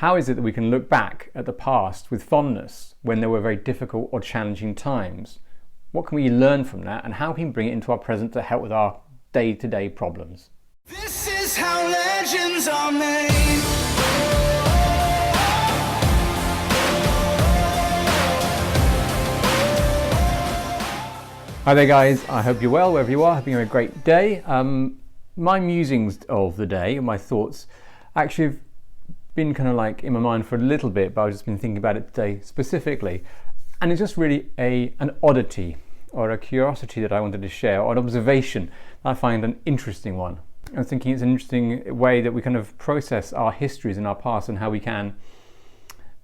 How is it that we can look back at the past with fondness when there were very difficult or challenging times? What can we learn from that, and how can we bring it into our present to help with our day-to-day problems? This is how legends are made. Hi there guys, I hope you're well wherever you are, having a great day. My musings of the day, my thoughts, actually have been kind of like in my mind for a little bit, but I've just been thinking about it today specifically. And it's just really an oddity or a curiosity that I wanted to share, or an observation that I find an interesting one. I'm thinking it's an interesting way that we kind of process our histories in our past and how we can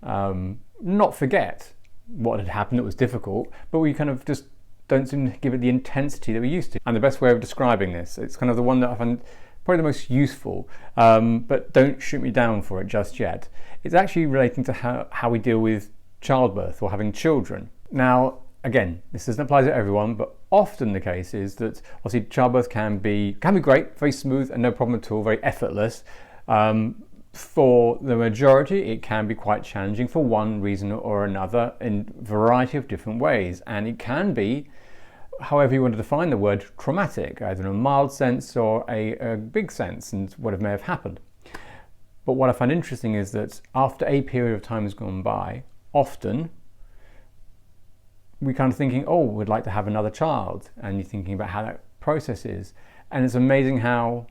not forget what had happened that was difficult, but we kind of just don't seem to give it the intensity that we used to. And the best way of describing this, it's kind of the one that I find probably the most useful, but don't shoot me down for it just yet. It's actually relating to how we deal with childbirth or having children. Now, again, this doesn't apply to everyone, but often the case is that obviously childbirth can be great, very smooth and no problem at all, very effortless. For the majority, it can be quite challenging for one reason or another in a variety of different ways, and it can be, however you want to define the word, traumatic, either in a mild sense or a big sense, and what may have happened. But what I find interesting is that after a period of time has gone by, often we're kind of thinking, oh, we'd like to have another child, and you're thinking about how that process is, and it's amazing how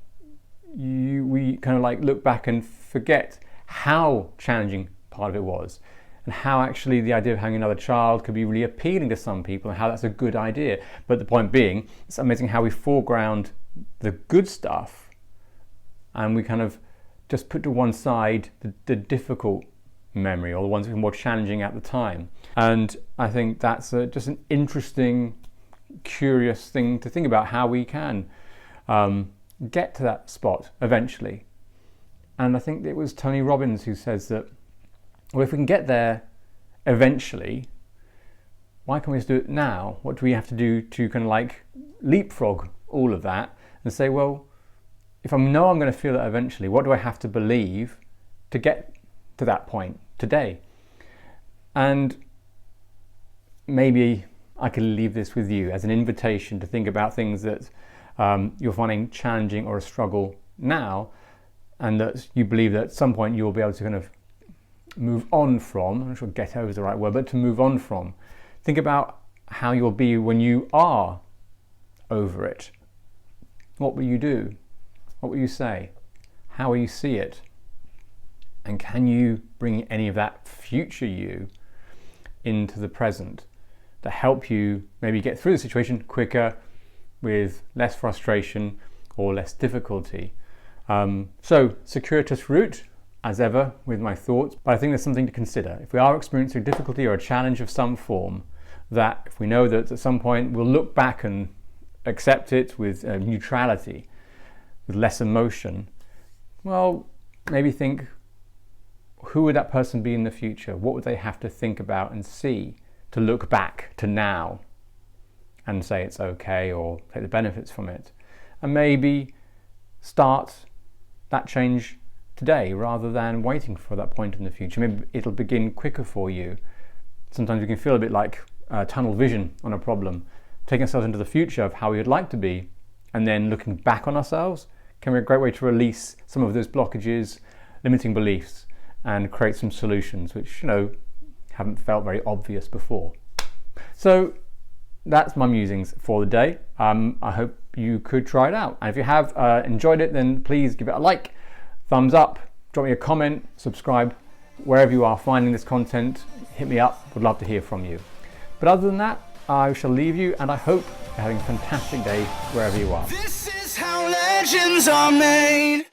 we kind of like look back and forget how challenging part of it was, and how actually the idea of having another child could be really appealing to some people and how that's a good idea. But the point being, it's amazing how we foreground the good stuff and we kind of just put to one side the difficult memory, or the ones that were more challenging at the time. And I think that's just an interesting, curious thing to think about, how we can get to that spot eventually. And I think it was Tony Robbins who says that, well, if we can get there eventually, why can't we just do it now? What do we have to do to kind of like leapfrog all of that and say, well, if I know I'm going to feel that eventually, what do I have to believe to get to that point today? And maybe I could leave this with you as an invitation to think about things that you're finding challenging or a struggle now, and that you believe that at some point you'll be able to kind of move on from. I'm not sure get over is the right word, but to move on from. Think about how you'll be when you are over it. What will you do? What will you say? How will you see it? And can you bring any of that future you into the present to help you maybe get through the situation quicker, with less frustration or less difficulty? So circuitous route, as ever, with my thoughts, but I think there's something to consider. If we are experiencing difficulty or a challenge of some form, that if we know that at some point we'll look back and accept it with neutrality, with less emotion, well, maybe think, who would that person be in the future? What would they have to think about and see to look back to now and say it's okay, or take the benefits from it? And maybe start that change today rather than waiting for that point in the future. Maybe it'll begin quicker for you. Sometimes we can feel a bit like tunnel vision on a problem, taking ourselves into the future of how we would like to be, and then looking back on ourselves can be a great way to release some of those blockages, limiting beliefs, and create some solutions which, haven't felt very obvious before. So that's my musings for the day. I hope you could try it out. And if you have enjoyed it, then please give it a like, thumbs up, drop me a comment, subscribe, wherever you are finding this content, hit me up, would love to hear from you. But other than that, I shall leave you, and I hope you're having a fantastic day wherever you are. This is how legends are made.